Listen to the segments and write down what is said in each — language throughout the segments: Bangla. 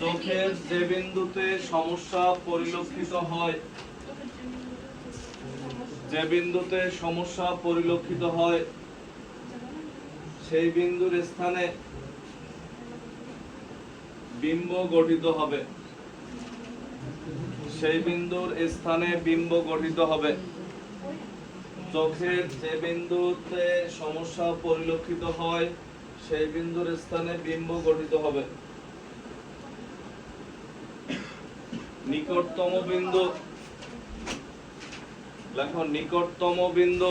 চোখের যে বিন্দুতে সমস্যা পরিলক্ষিত হয়, যে বিন্দুতে সমস্যা পরিলক্ষিত হয় সেই বিন্দুর স্থানে বিম্ব গঠিত হবে, সেই বিন্দুর স্থানে বিম্ব গঠিত হবে। চোখের যে বিন্দুতে সমস্যা পরিলক্ষিত হয় সেই বিন্দুর স্থানে বিম্ব গঠিত হবে। নিকটতম বিন্দু, লেখো নিকটতম বিন্দু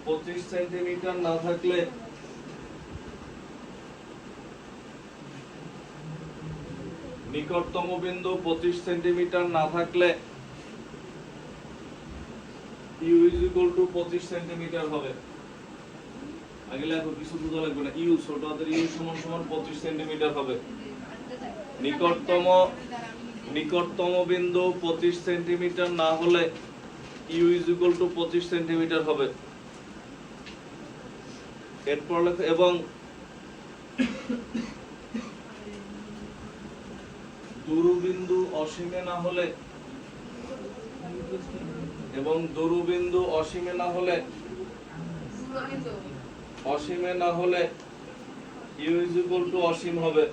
25 সেন্টিমিটার না থাকলে নিকটতম বিন্দু 25 সেন্টিমিটার না থাকলে u is equal to 25 centimetre হবে। আগে লেখো, কিছু বোঝা লাগবে না। ইউ ছোট হাতের ইউ সমান সমান 25 সেন্টিমিটার হবে। নিকটতম বিন্দু 25 সেন্টিমিটার না হলে u is equal to 25 centimetre হবে। এরপর লেখো এবং দূরবিন্দু অসীমে না হলে, এবং দূরবিন্দু অসীমে না হলে, অসীমে না হলে ইউ ইজ ইকুয়াল টু অসীম হবে।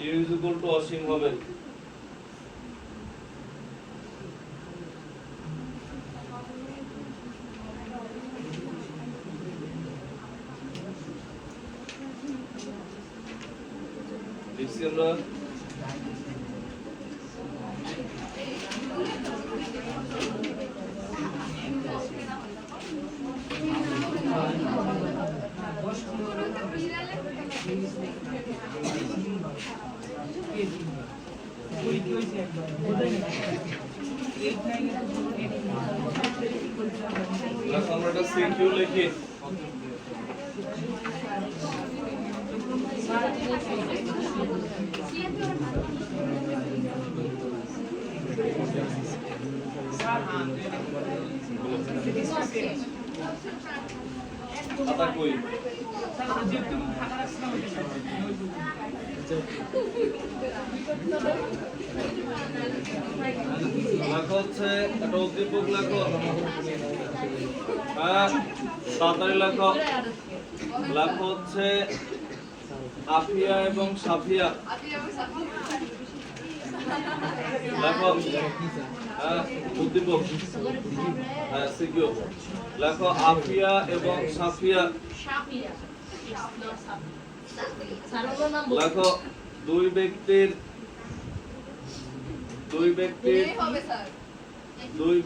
ইউ ইজ ইকুয়াল টু অসীম হবে। দেখছি আমরা আমরা একটা সিকিউ লিখি। কই লেখা হচ্ছে একটা উদ্দীপক লেখো। হ্যাঁ, তাড়াতাড়ি লেখো। লেখা হচ্ছে আফিয়া এবং সাফিয়া। লেখো। হ্যাঁ, উদ্দীপক। হ্যাঁ, সিকিউ। লেখো আফিয়া এবং সাফিয়া। লেখো দুই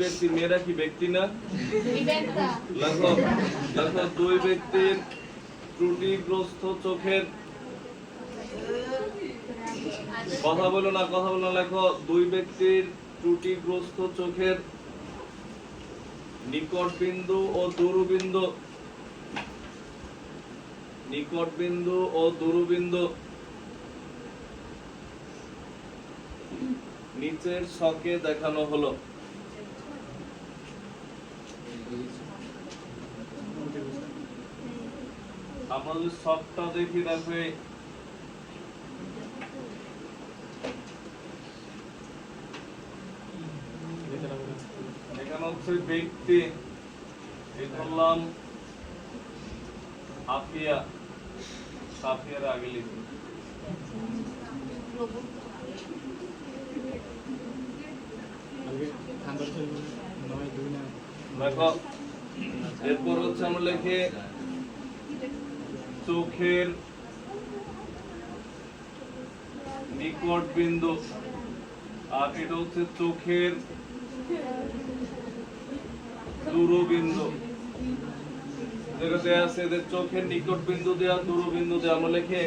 ব্যক্তি মেয়েরা কি ব্যক্তি না? লেখো দুই ব্যক্তির ত্রুটিগ্রস্ত চোখের, কথা বলো না। লেখো দুই ব্যক্তির ত্রুটিগ্রস্ত চোখের নিকট বিন্দু ও দূরবিন্দু নিচের ছকে দেখানো হলো। আমরা যদি ছকটা দেখি, দেখো এখানে হচ্ছে ব্যক্তি, করলাম আফিয়া, সাফিয়ার আগে লিখি। দেখো এরপর হচ্ছে আমরা লিখি চোখের নিকট বিন্দু, আর এটা হচ্ছে চোখের দূরবিন্দু। যেটাতে আছে যে চোখের নিকট বিন্দু দেওয়া, দূরবিন্দু দেওয়া, আমরা লিখে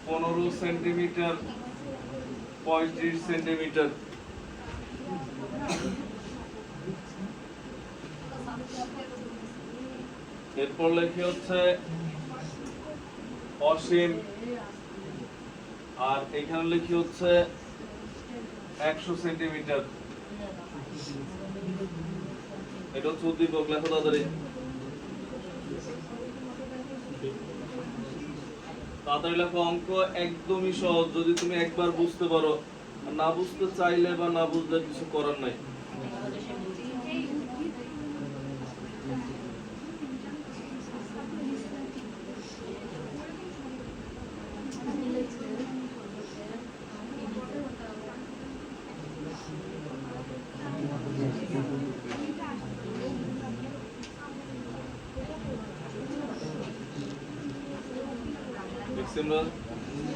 15 সেন্টিমিটার 35 সেন্টিমিটার। এরপর লেখে হচ্ছে অসীম, আর এখানে লিখি হচ্ছে 100 সেন্টিমিটার। এটা হচ্ছে উদ্দীপক, লেখো তাড়াতাড়ি। তাড়াতাড়ি লেখো। অঙ্ক একদমই সহজ যদি তুমি একবার বুঝতে পারো, আর না বুঝতে চাইলে বা না বুঝলে কিছু করার নাই।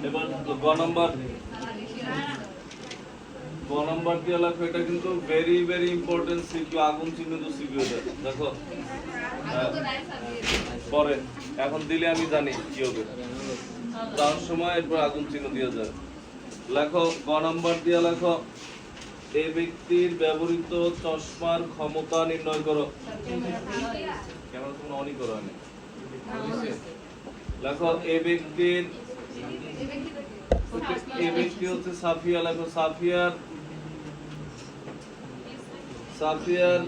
এবার গ নাম্বার দিয়ে লেখো। এটা কিন্তু ভেরি ভেরি ইম্পর্টেন্ট সিকিউ, আগুন চিহ্নিত সিকিউ। এটা দেখো পরে, এখন দিলে আমি জানি কি হবে, তার সময় এরপর আগুন চিহ্ন দিয়ে যায়। লেখো গ নাম্বার দিয়ে লেখো, এই ব্যক্তির ব্যবহৃত চশমার ক্ষমতা নির্ণয় করো। কেন তুমি অনই করো? আমি লেখো এই ব্যক্তির, এই ব্যক্তি হচ্ছে সাফিয়া। লেখো সাফিয়ার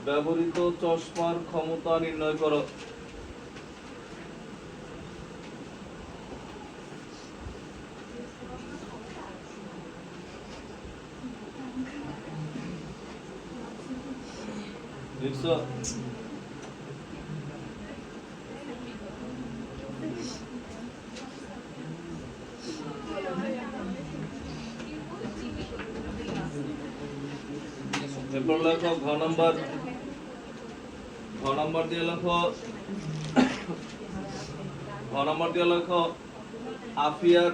ব্যবহৃত চশমার ক্ষমতা নির্ণয় করো। দেখছো? এরপর লেখো ঘ নাম্বার দিয়ে লেখো, আফিয়ার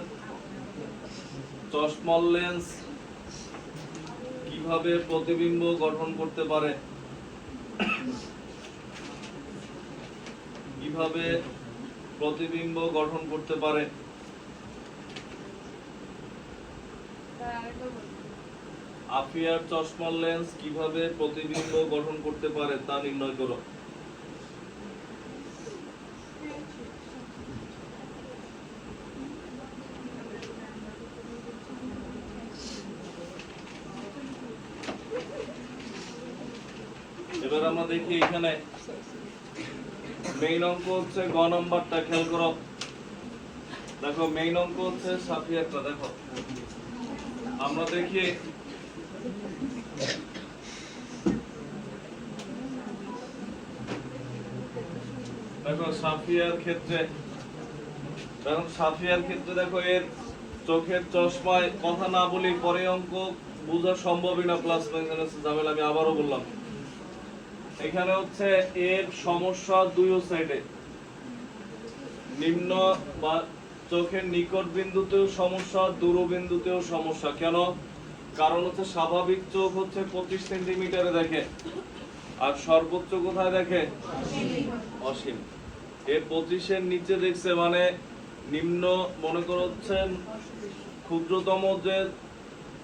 চশমার লেন্স কিভাবে প্রতিবিম্ব গঠন করতে পারে? কিভাবে প্রতিবিম্ব গঠন করতে পারে? আফিয়ার চশমার লেন্স কিভাবে প্রতিবিম্ব গঠন করতে পারে তা নির্ণয় করো। এবার আমরা দেখি এখানে মেইন অঙ্ক হচ্ছে গ নাম্বারটা, খেয়াল করো। দেখো মেইন অঙ্ক হচ্ছে সাফিয়ারটা। দেখো আমরা দেখি সাফিয়ার ক্ষেত্রে, দেখো এর চোখের চশমায়, কথা না বলি পরে অঙ্ক বোঝা সম্ভবই না, প্লাস মাইনাস ঝামেলা। আমি আবারও বললাম, এখানে হচ্ছে এর সমস্যা দুই সাইডে, নিম্ন বা চোখের নিকট বিন্দুতেও সমস্যা, দূর বিন্দুতেও সমস্যা। কেন? কারণ হচ্ছে স্বাভাবিক চোখ হচ্ছে 25 সেন্টিমিটারে দেখে, আর সর্বোচ্চ কোথায় দেখে? অসীম। এর 25-এর নিচে দেখছে, মানে নিম্ন, মনে করো হচ্ছে ক্ষুদ্রতম যে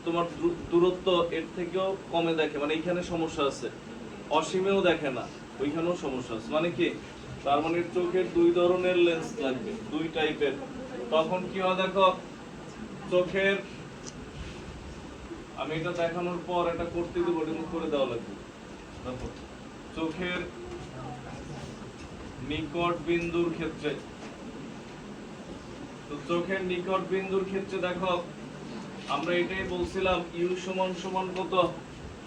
তোমার দূরত্ব, এর থেকেও কমে দেখে, মানে এইখানে সমস্যা আছে। অসীমেও দেখে না, ওইখানেও সমস্যা আছে। মানে কি? তার মানে চোখের দুই ধরনের লেন্স লাগবে, দুই টাইপের। তখন কি হয় দেখো, চোখের, আমি এটা দেখানোর পর এটা করতে দেবো, এটা করে দেওয়া লাগবে। দেখো চোখের নিকট বিন্দুর ক্ষেত্রে, তো চোখের নিকট বিন্দুর ক্ষেত্রে দেখো আমরা এটাই বলছিলাম, ইউ সমান সমান কত?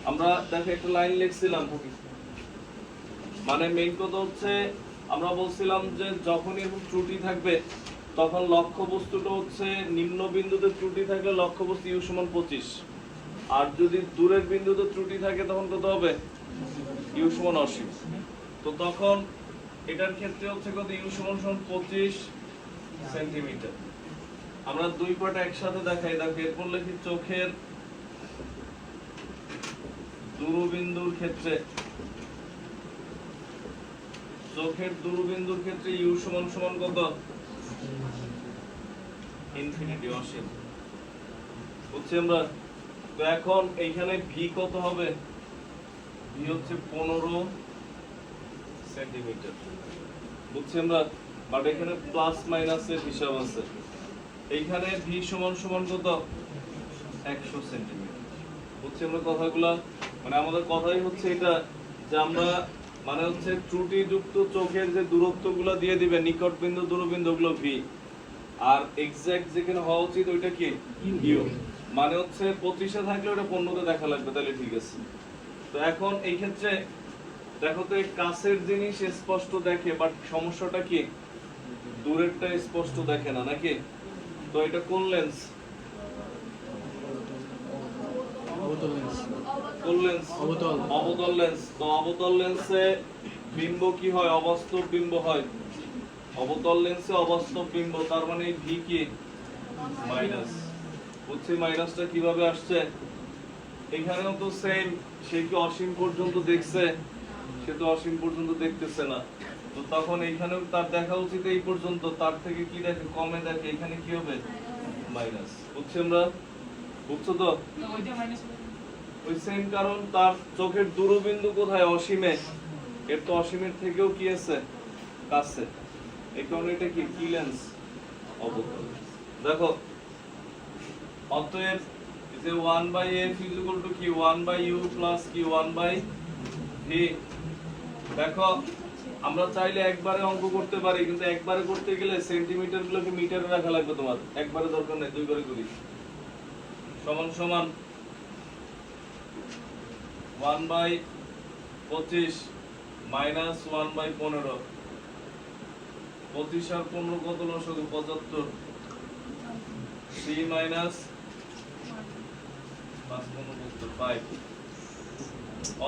আমরা দেখো একটা লাইন লিখছিলাম, মানে মেইন কথা হচ্ছে আমরা বলছিলাম যে যখনই এরকম ত্রুটি থাকবে তখন লক্ষ্য বস্তুটা হচ্ছে নিম্ন বিন্দুতে ত্রুটি থাকলে লক্ষ্য বস্তু ইউ সমান 25, আর যদি দূরের বিন্দুতে ত্রুটি থাকে তখন কত হবে? ইউ সমান 80। তো তখন এটার ক্ষেত্রে হচ্ছে কত? ইউ সমান 25 সেন্টিমিটার। আমরা দুই পাটা একসাথে দেখাই। দেখো এরপর লিখি চোখের দূরবিন্দুর ক্ষেত্রে, ইউ সমান সমান কত? ইনফিনিটি, অসীম। বুঝছি আমরা? তো এখন এইখানে ভি কত হবে? ভি হচ্ছে 15 সেন্টিমিটার। বুঝছি আমরা? বাট এখানে প্লাস মাইনাসের হিসাব আছে। এইখানে ভি সমান সমান কত? 100 সেন্টিমিটার। বুঝছি আমরা কথাগুলো? মানে আমাদের কথাই হচ্ছে এটা, যে আমরা মানে হচ্ছে ত্রুটিযুক্ত চোখের যে দূরত্বগুলো দিয়ে দিবে নিকট বিন্দু দূরবিন্দু গুলো ভি, আর এক্সাক্ট যেখানে হওয়া উচিত ওইটা কি ইউ। মানে হচ্ছে 25-এ থাকলে ওটা 15-তে দেখা লাগবে, তাহলে ঠিক আছে। তো এখন এই ক্ষেত্রে দেখো তো, এই কাছের জিনিস স্পষ্ট দেখে, বাট সমস্যাটা কি দূরেরটা স্পষ্ট দেখে না, নাকি? তো এটা কোন লেন্স? কোন লেন্স? অবতল লেন্স। তো অবতল লেন্সে বিম্ব কি হয়? অবাস্তব বিম্ব হয়। অবতল লেন্সে অবাস্তব বিম্ব, তার মানে এই ভি কি মাইনাস। বুঝছি মাইনাসটা কিভাবে আসছে? এখানেও তো সেম, সে কি অসীম পর্যন্ত দেখছে? সে তো অসীম পর্যন্ত দেখতেছে না। তো তখন এইখানেও তার দেখা উচিত এই পর্যন্ত, তার থেকে কি দেখে? কমে দেখে। এখানে কি হবে? মাইনাস। বুঝছি আমরা? বুঝছো তো? ওই সেম কারণ, তার চোখের দূরবিন্দু কোথায়? অসীমে। এর তো অসীমের থেকেও কি আছে? কাছে। এই কারণে এটা কি লেন্স? অবতল। দেখো, অতএব যে 1/f = কি 1/u প্লাস কি 1/v। দেখো, আমরা চাইলে একবারে অঙ্ক করতে পারি, কিন্তু একবারে করতে গেলে সেন্টিমিটার গুলোকে মিটারে রাখা লাগবে তোমার। একবারে দরকার নেই, দুইবারে করি। সমান সমান 1/25 মাইনাস 1/15। 25 আর 15 কত হলো? শুধু 75। 3 মাইনাস 5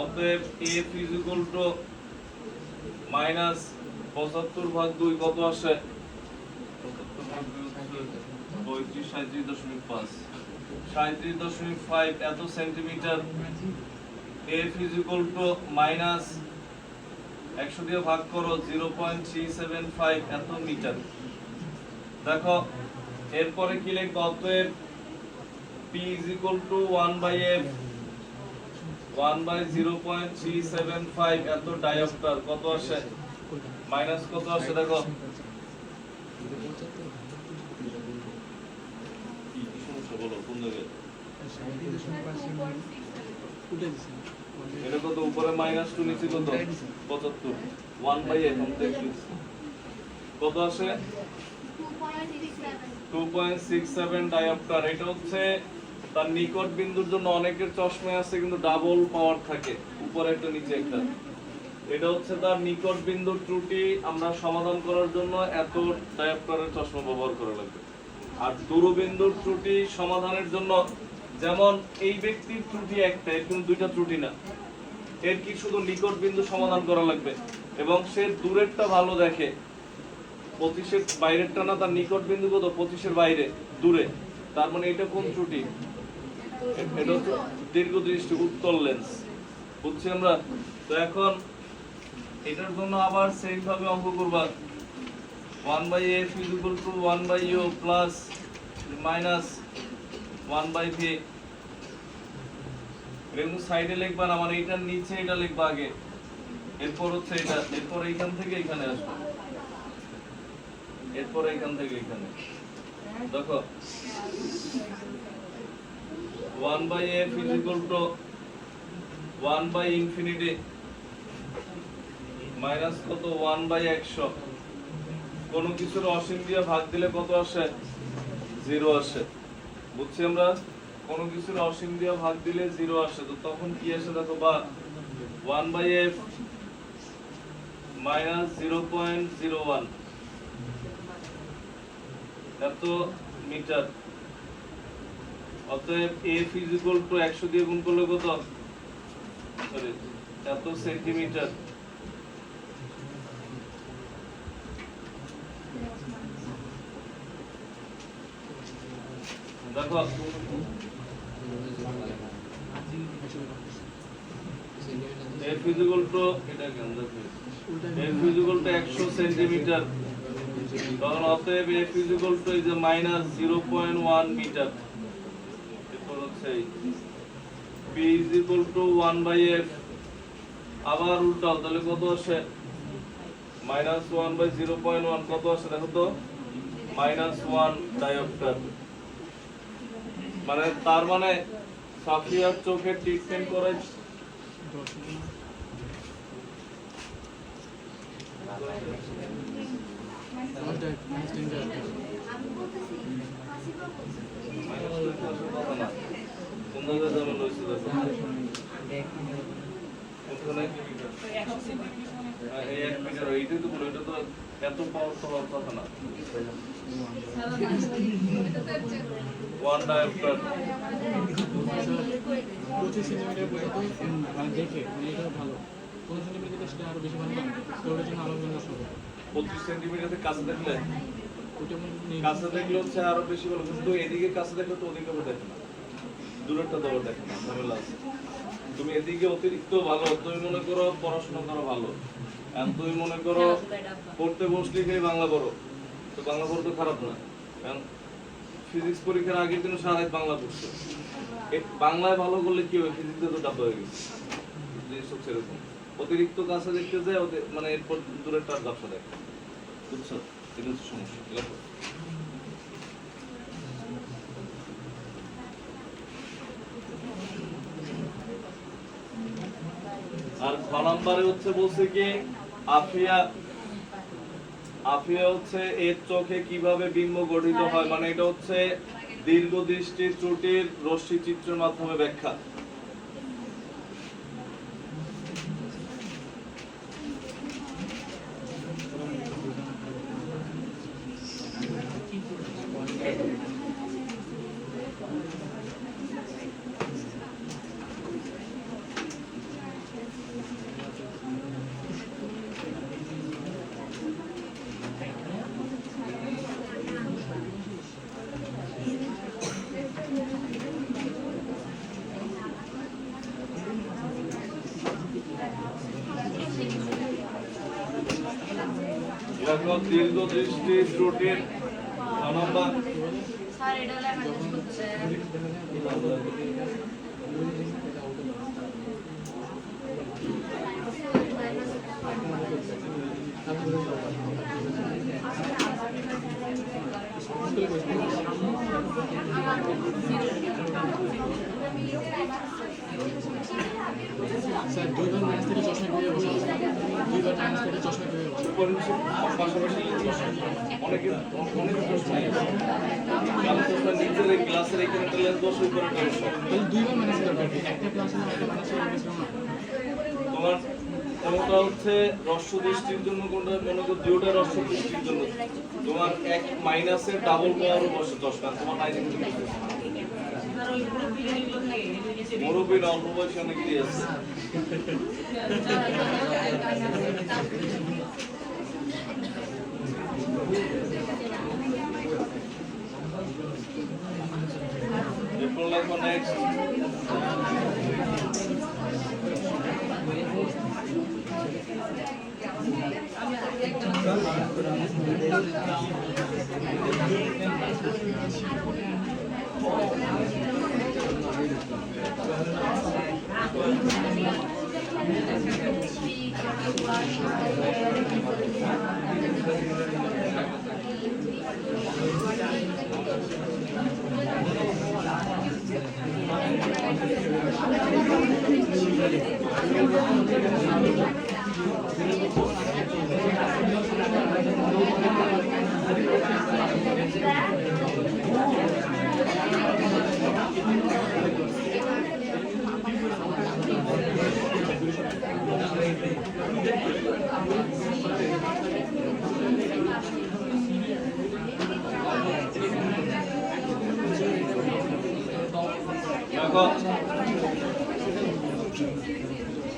অতএব f = মাইনাস 75/2 কত আসে? 37.5 37.5 এত সেন্টিমিটার। f = মাইনাস 100 দিয়ে ভাগ করো 0.375 এত মিটার। দেখো, এরপরে কি লিখবো? অতএব p = 1/f 1/0.375 এত ডায়োপ্টার কত আসে? মাইনাস কত আসে? দেখো কি সমস্যা বলো, কোন জায়গায়? এটা কত? উপরে -2, নিচে কত? 75। 1/f কত আসে? 2.67 ডায়োপ্টার। এটা হচ্ছে তার নিকট বিন্দুর জন্য। অনেকের চশমা আছে কিন্তু ডাবল পাওয়ার থাকে, উপরে একটা নিচে একটা। এটা হচ্ছে তার নিকট বিন্দুর ত্রুটি আমরা সমাধান করার জন্য এত ডায়োপ্টারের চশমা ব্যবহার করা লাগবে। আর দূরবিন্দুর ত্রুটি সমাধানের জন্য, যেমন এই ব্যক্তির ত্রুটি একটা, এর কিন্তু দুইটা ত্রুটি না, এর কি শুধু নিকট বিন্দু সমাধান করা লাগবে, এবং সে দূরেরটা ভালো দেখে। 25-এর বাইরেরটা না, তার নিকট বিন্দু কত? 25-এর বাইরে, দূরে। তার মানে এটা কোন ত্রুটি? এটা হচ্ছে দীর্ঘদৃষ্টি, উত্তল লেন্স। বুঝছি আমরা? তো এখন এটার জন্য আবার সেম ভাবে অঙ্ক করবা। 1/f = 1/u plus minus 1/v। এরকম সাইডে লিখবা না, মানে এটার নিচে এটা লিখবা আগে, এরপর হচ্ছে এটা, এরপর এইখান থেকে এখানে আসবে, এরপর এইখান থেকে এখানে। দেখো, 1/f = 1/∞ মাইনাস কত? 1/100। কোন কিছুর অসীম দিয়ে ভাগ দিলে কত আসে? 0 আসে। বুঝছি আমরা? কোন কিছুর অসীম দিয়ে ভাগ দিলে 0 আসে। তো তখন কি আসে দেখো, বা 1/f মাইনাস 0.01 এত মিটার। অতএব f = 100 দিয়ে গুণ করলে কত? সরি, এত সেন্টিমিটার। দেখো, f এটা কেন দেখো, f 100 সেন্টিমিটার। তখন অতএব f এই যে মাইনাস 0.1 মিটার। এরপর হচ্ছে p = 1/f। আবার উল্টাও, তাহলে কত আসে? মাইনাস 1/0.1 কত আসে দেখো তো? -1 ডায়োপ্টার। মানে তার মানে সাফিয়ার চোখের ট্রিটমেন্ট করে কোন জায়গায় যাবেন রয়েছে এই 1 মিটার এইটাই তো বলো, এটা তো এত পাওয়ার তো হওয়ার কথা না। 1 ডায়াপ্টার 25 সেন্টিমিটার পর্যন্ত মানে দেখে এটা ভালো, 15 সেন্টিমিটার সেটা আরো বেশি ভালো পাবে, তো ওটার জন্য আলাদা নষ্ট হবে। 25 সেন্টিমিটার কাছে দেখলে ওটা কাছে দেখলে হচ্ছে আরো বেশি ভালো, কিন্তু এদিকে কাছে দেখলে তো ওদিকে দেখে না, দূরেরটা তো দেখে না, ঝামেলা আছে। তুমি এদিকে অতিরিক্ত ভালো, তুমি মনে করো পড়াশোনা করো ভালো, এখন তুমি মনে করো পড়তে বসলে খালি বাংলা পড়ো, তো বাংলা পড়ো তো খারাপ না, কারণ ফিজিক্স পরীক্ষার আগের দিন সারা রাত বাংলা পড়ছো, বাংলায় ভালো করলে কি হবে, ফিজিক্সে তো ডাব্বা হয়ে গেছে, জিনিস হচ্ছে এরকম। অতিরিক্ত কাছে দেখতে যায় মানে এরপর দূরের তার ব্যবসা দেখে, বুঝছো? এটা হচ্ছে সমস্যা। লেখো আর খ নম্বরে হচ্ছে বলছে কি আফিয়া হচ্ছে এর চোখে কিভাবে বিম্ব গঠিত হয়, মানে এটা হচ্ছে দীর্ঘ দৃষ্টি ত্রুটির রশ্মি চিত্রের মাধ্যমে ব্যাখ্যা। দেখো দীর্ঘ দৃষ্টি ত্রুটির নম্বর স্যার এটা লেখা করতে স্যার দুইবার মাইনাস থেকে চশমা কিভাবে বসাবো, দুইবার মাইনাস থেকে চশমা কিভাবে বসাবো? পাশাপাশি অনেকে নিজের ক্লাসের এখানে লেন্স বসে উপরে তাহলে দুইবার মাইনাস দরকার কি? একটা ক্লাসে না একটা মাইনাস হয়ে গেছিল না? তোমার কোনটা হচ্ছে রস্য দৃষ্টির জন্য, কোনটা মনে করো দুটোটা রস্য দৃষ্টির জন্য, তোমার এক মাইনাসের ডাবল পাওয়ারও বসে চশমা, তোমার নাই কিন্তু মুরব্বী না অল্প বয়সে অনেকেরই আছে। এরপর লাগবো নেক্সট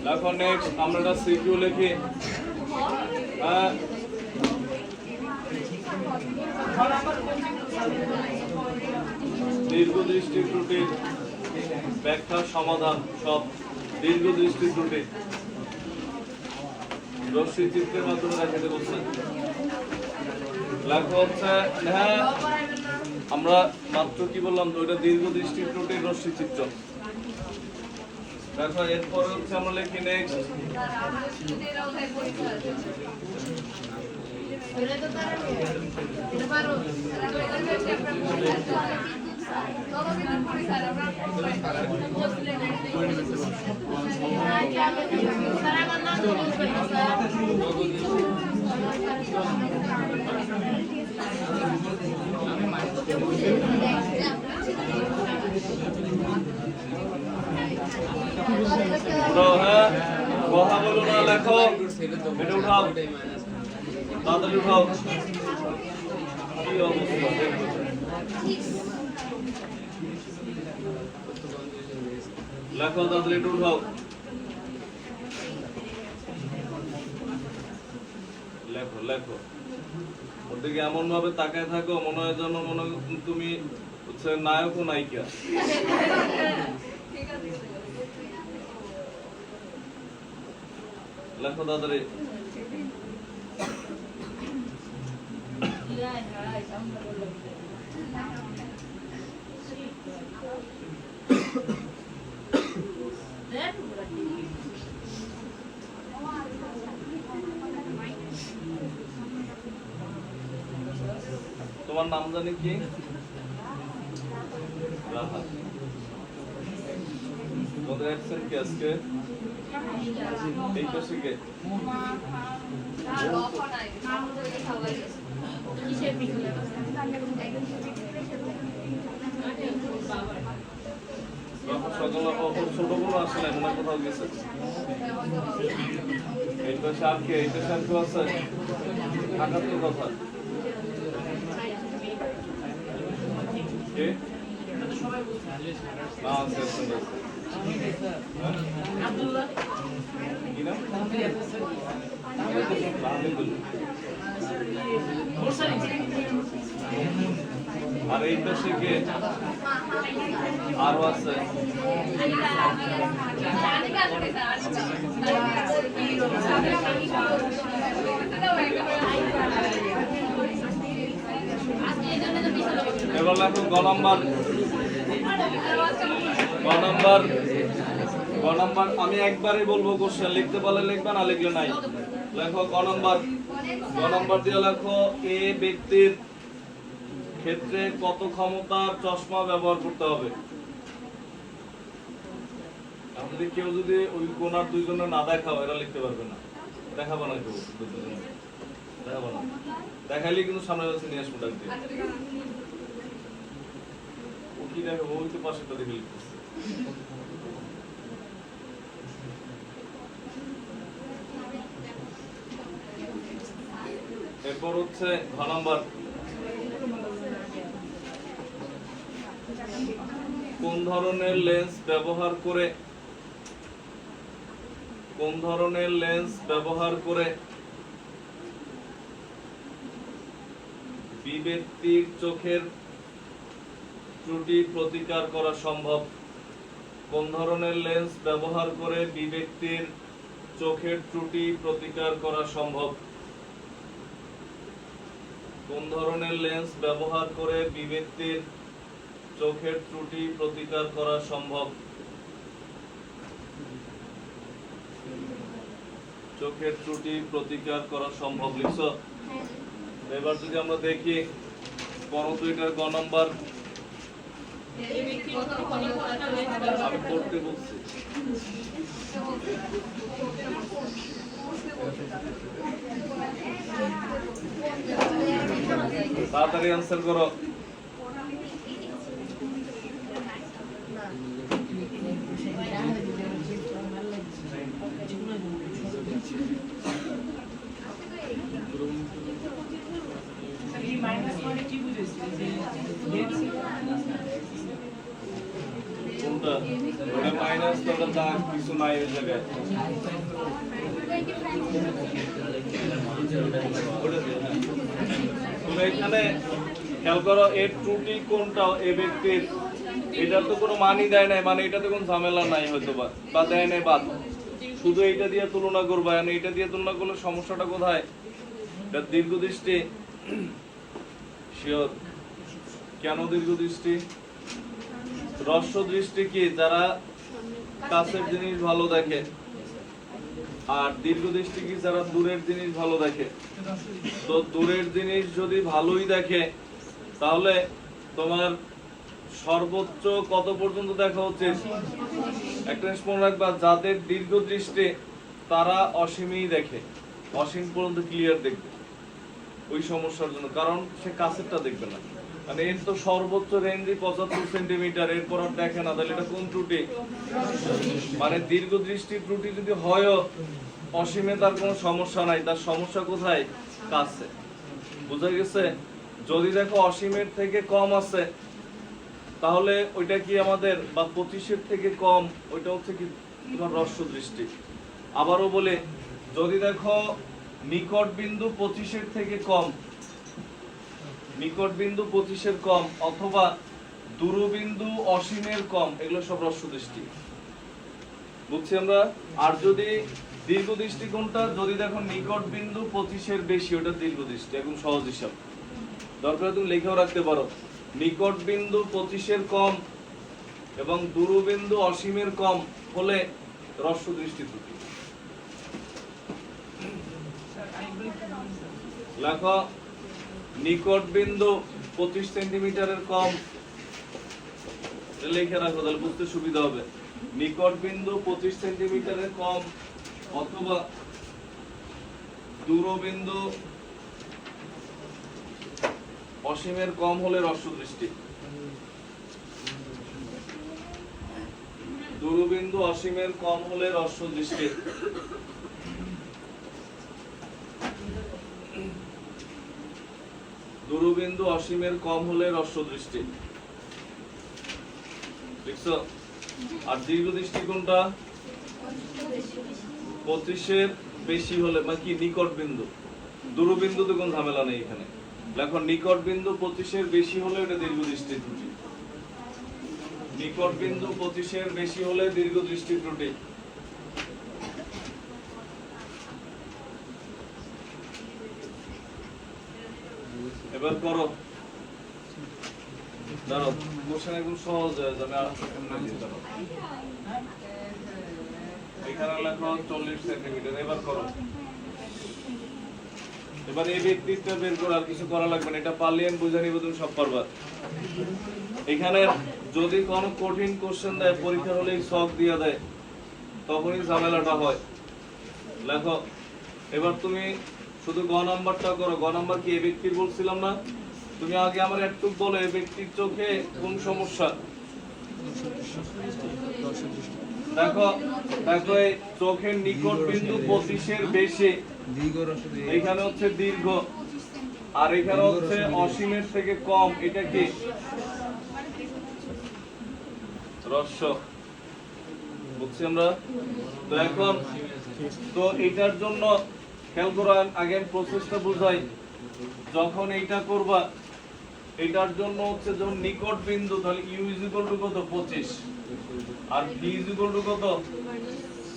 দেখো নেক্সট আমরা একটা সিকিউ লিখি। দীর্ঘ দৃষ্টি ত্রুটির ব্যাখ্যা সমাধান সব দীর্ঘ দৃষ্টি ত্রুটি রশ্মি চিত্রের মাধ্যমে দেখাতে বলছেন। লেখা হচ্ছে হ্যাঁ আমরা মাত্র কি বললাম তো এটা দীর্ঘ দৃষ্টি ত্রুটির রশ্মি চিত্র। দেখো এরপরে হচ্ছে আমরা লিখি নেক্সট উঠাও, হ্যাঁ কথা বলো না, লেখো। এটা উঠাও, তাড়াতাড়ি উঠাও। কি অবস্থা দেখো। লেখো তাড়াতাড়ি, এটা উঠাও। লেখো লেখো। ওদিকে এমন ভাবে তাকায় থাকো মনে হয় যেন মনে হয় তুমি হচ্ছে নায়ক ও নায়িকা। লেখো তাড়াতাড়ি। তোমার নাম জানি কি? রাহাত। তোমাদের অ্যাবসেন্ট কি আজকে? এই পাশে কে? সকালে ছোট কোনো আসে না, মনে হয় কোথাও গেছে। এই পাশে আর কে? এই পাশে আর কেউ আছে? ঢাকার তো কথা। কে? না, আছে, আছে, আছে। কি নাম? তাহমিদুল। আর এই পাশে কে? আরো আছে। এবার লেখো গ নাম্বার। আমি একবারই বলবো, কোশ্চেন লিখতে পারলে লিখবা, না লিখলে নাই। লেখো গ নাম্বার দিয়ে লেখো, এ ব্যক্তির ক্ষেত্রে কত ক্ষমতার চশমা ব্যবহার করতে হবে। যদি কেউ যদি ওই কোনার দুইজনে না দেখাও, এরা লিখতে পারবে না। দেখাবো না কেউ, দেখাবো না। দেখাইলে কিন্তু সামনে কাছে নিয়ে আসবো ডাক দিয়ে। ও কি দেখে, ওই তো পাশেটা দেখে লিখতেছে। এরপর হচ্ছে ঘ নাম্বার। কোন ধরনের লেন্স ব্যবহার করে ব্যক্তির চোখের ত্রুটি প্রতিকার করা সম্ভব? কোন ধরনের লেন্স ব্যবহার করে ব্যক্তির চোখের ত্রুটি প্রতিকার করা সম্ভব? কোন ধরনের লেন্স ব্যবহার করে ব্যক্তির চোখের ত্রুটি প্রতিকার করা সম্ভব? চোখের ত্রুটি প্রতিকার করা সম্ভব লিখছো? এবার যদি আমরা দেখি পরত এটার গ নাম্বার। আমি পড়তে বলছি। তাড়াতাড়ি আনসার করো। কোনটা? ওটা মাইনাস, তোটা দাগ কিছু নাই ওই জায়গায়। তুমি এখানে খেয়াল করো, এর ত্রুটি কোনটা এ ব্যক্তির, এটার তো কোনো মানই দেয় নাই, মানে এটাতে কোনো ঝামেলা নাই হয়তো বা দেয় নাই বাদ, শুধু এইটা দিয়ে তুলনা করবা। এইটা দিয়ে তুলনা করলে সমস্যাটা কোথায়? এটা দীর্ঘদৃষ্টি। শিওর? কেন দীর্ঘদৃষ্টি? হ্রস্ব দৃষ্টি কি? যারা কাছের জিনিস ভালো দেখে। আর দীর্ঘদৃষ্টি কি? যারা দূরের জিনিস ভালো দেখে। তো দূরের জিনিস যদি ভালোই দেখে, তাহলে তোমার সর্বোচ্চ কত পর্যন্ত দেখা উচিত? একটা জিনিস মনে রাখবা, যাদের দীর্ঘদৃষ্টি তারা অসীমই দেখে, অসীম পর্যন্ত ক্লিয়ার দেখবে ওই সমস্যার জন্য, কারণ সে কাছেরটা দেখবে না। মানে এর তো সর্বোচ্চ রেঞ্জই 75 সেন্টিমিটার, এরপর আর দেখে না, তাহলে এটা কোন ত্রুটি? মানে দীর্ঘ দৃষ্টি ত্রুটি যদি হয়ও অসীমে তার কোনো সমস্যা নাই, তার সমস্যা কোথায়? কাছে। বুঝা গেছে? যদি দেখো অসীমের থেকে কম আছে তাহলে ওইটা কি আমাদের, বা 25-এর থেকে কম, ওইটা হচ্ছে কি তোমার হ্রস্ব দৃষ্টি। আবারও বলে, যদি দেখো নিকট বিন্দু 25-এর থেকে কম, নিকট বিন্দু 25-এর কম অথবা দূরবিন্দু অসীমের কম, এগুলো সব হ্রস্ব দৃষ্টি। বুঝছি আমরা? আর যদি দীর্ঘ দৃষ্টি কোনটা? যদি দেখো নিকট বিন্দু 25-এর বেশি, ওটা দীর্ঘ দৃষ্টি। একদম সহজ হিসাব, দরকার তুমি লিখেও রাখতে পারো। নিকট বিন্দু 25-এর কম এবং দূরবিন্দু অসীমের কম হলে হ্রস্ব দৃষ্টি ত্রুটি। লেখো নিকট বিন্দু 25 সেন্টিমিটারের কম, লিখে রাখো তাহলে বুঝতে সুবিধা হবে। নিকট বিন্দু 25 সেন্টিমিটারের কম অথবা দূরবিন্দু অসীমের কম হলে হ্রস্ব দৃষ্টি। দূরবিন্দু অসীমের কম হলে হ্রস্ব দৃষ্টি। দূরবিন্দু অসীমের কম হলে হ্রস্ব দৃষ্টি। দেখছো? আর দীর্ঘ দৃষ্টি কোনটা? 25-এর বেশি হলে, মানে কি নিকট বিন্দু। দূরবিন্দুতে কোন ঝামেলা নেই এখানে। দেখো নিকট বিন্দু 25-এর বেশি হলে এটা দীর্ঘ দৃষ্টি ত্রুটি। নিকট বিন্দু 25-এর বেশি হলে দীর্ঘ দৃষ্টি ত্রুটি। এবার করো, দাঁড়ো, কোশ্চেন একদম সহজ হয়ে যাবে। এখানে লেখো 40 সেন্টিমিটার। এবার করো। এবার এই ব্যক্তিটা বের করে আর কিছু করা লাগবে না, এটা পারলে আমি বুঝে নিব, তুমি সব পারবা। এখানে যদি কোনো কঠিন কোশ্চেন দেয় পরীক্ষার হলে শখ দিয়ে দেয়, তখনই ঝামেলাটা হয়। লেখো, এবার তুমি শুধু গ নাম্বারটা করো। গ নাম্বার কি এই ব্যক্তির বলছিলাম না? তুমি আগে আমার একটু বলো এই ব্যক্তির চোখে কোন সমস্যা? দেখো দেখো এই চোখের নিকট বিন্দু 25-এর বেশি, এখানে হচ্ছে দীর্ঘ, আর এখানে হচ্ছে অসীমের থেকে কম, এটা কি হ্রস্ব। বুঝছি আমরা? তো এখন তো এটার জন্য খেয়াল করো, আগে প্রসেসটা বুঝাই। যখন এইটা করবা, এটার জন্য হচ্ছে যখন নিকট বিন্দু, তাহলে ইউ ইজ ইকুয়াল টু কত? 25, আর ভি ইজ ইকুয়াল টু কত?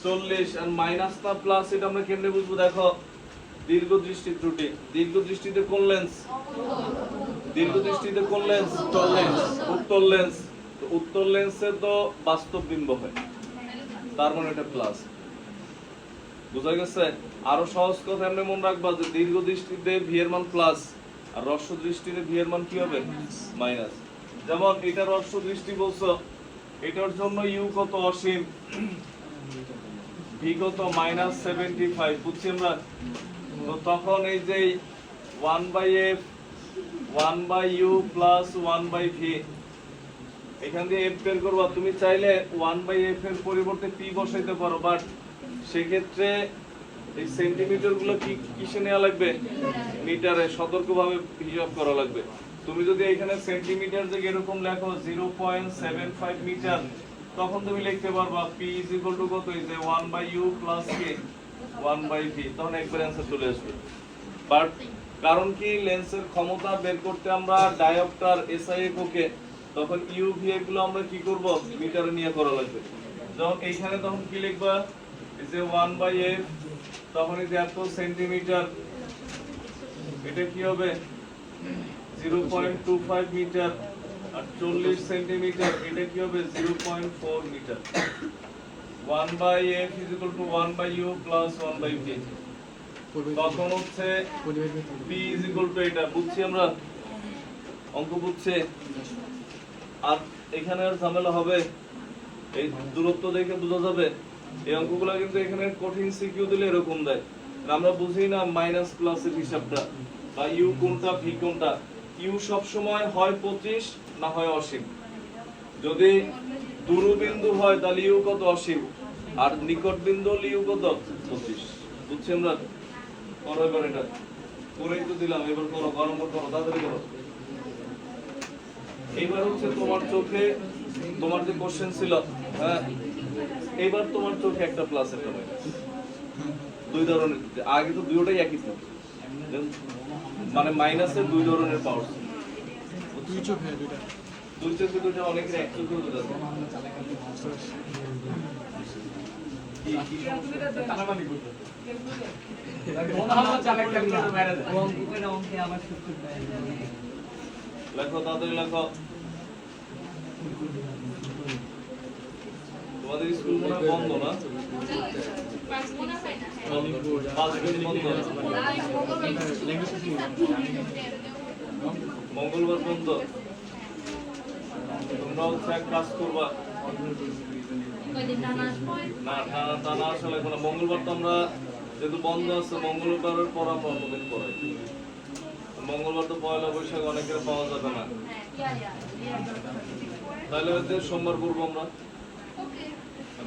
40, আর মাইনাস না প্লাস, এটা আমরা কেমনে বুঝবো? দেখো দীর্ঘ দৃষ্টি ত্রুটি। দীর্ঘ দৃষ্টিতে কোন লেন্স? দীর্ঘ দৃষ্টিতে কোন লেন্স? উত্তর লেন্স। উত্তর লেন্স, তো উত্তর লেন্সে তো বাস্তব বিম্ব হয়, তার মানে এটা প্লাস। বুঝা গেছে? আরো সহজ কথা এমনি মনে রাখবা যে দীর্ঘ দৃষ্টিতে ভি এর মান প্লাস, আর হ্রস্ব দৃষ্টিতে ভি এর মান কি হবে? মাইনাস। যেমন এটা হ্রস্ব দৃষ্টি বলছো, এটার জন্য ইউ কত? অসীম। ভি কত? -75। বুঝছি আমরা? তো তখন এই যে 1/f 1/u প্লাস 1/v, এখান দিয়ে f বের করবা। তুমি চাইলে 1/f এর পরিবর্তে p বসাইতে পারো, বাট সেক্ষেত্রে এই সেন্টিমিটার গুলো কি কিসে নেওয়া লাগবে? মিটারে। সতর্কভাবে হিসাব করা লাগবে। তুমি যদি এখানে সেন্টিমিটার যে এরকম লেখো 0.75 মিটার, তখন তুমি লিখতে পারবা p ইজ ইকুয়াল টু কত? এই যে 1/u প্লাস k 1/v, তখন একবার অ্যানসার চলে আসবে। বাট কারণ কি, লেন্সের ক্ষমতা বের করতে আমরা ডায়োপ্টার এসআই এককে, তখন ইউ ভি এগুলো আমরা কি করব? মিটারে নিয়ে করা লাগবে। যখন এইখানে তখন কি লিখবা? এই যে 1/f, তখন এই যে এত সেন্টিমিটার, এটা কি হবে? 0.25 মিটার, আর 40 সেন্টিমিটার, এটা কি হবে? 0.4 metre. 1/f is equal to 1/u plus 1/v, তখন হচ্ছে p is equal to এটা। বুঝছি আমরা? অঙ্ক বুঝছে? আর এখানে আর ঝামেলা হবে? এই দূরত্ব দেখে বোঝা যাবে। এই অঙ্কগুলো কিন্তু এখানে কঠিন সিকিউ দিলে এরকম দেয়, আমরা বুঝি না মাইনাস প্লাসের হিসাবটা, বা ইউ কোনটা ভি কোনটা। ইউ সব সময় হয় 25 না হয় অসীম। যদি দূর বিন্দু হয় তাহলে ইউ কত অসীম, আর নিকট বিন্দু হলে ইউ কত 25। বুঝছি আমরা? করো এবার এটা, করেই তো দিলাম, এবার করো, গরম করো, তাড়াতাড়ি করো। এইবার হচ্ছে তোমার চোখে তোমার যে কোশ্চেন ছিল, হ্যাঁ, এইবার তোমার চোখে একটা প্লাস একটা মাইনাস, দুই ধরনের। আগে তো দুটোটাই একই ছিল, মানে মাইনাসের দুই ধরনের পাওয়ার। দুই চোখ হ্যাঁ দুইটা দুই চোখে দুইটা, অনেকের এক চোখেও দুটো আছে। লেখো, তাড়াতাড়ি লেখো। তোমাদের স্কুল মনে হয় বন্ধ না? মনে হয় না। বন্ধ, 5 দিন বন্ধ, মঙ্গলবার বন্ধ। তোমরা হচ্ছে এক কাজ করবা, কয়দিন টানা না টানা আসলে কোনো মঙ্গলবার তো আমরা যেহেতু বন্ধ আছে, মঙ্গলবারের পর আমরা অন্যদিন পড়াই। মঙ্গলবার তো পয়লা বৈশাখ, অনেকের পাওয়া যাবে না, তাহলে হচ্ছে সোমবার করবো আমরা।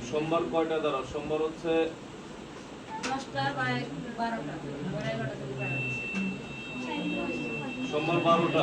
সোমবার কয়টা দ্বারা? সোমবার হচ্ছে 10টা বা 12টা, 11টা, সোমবার 12টা।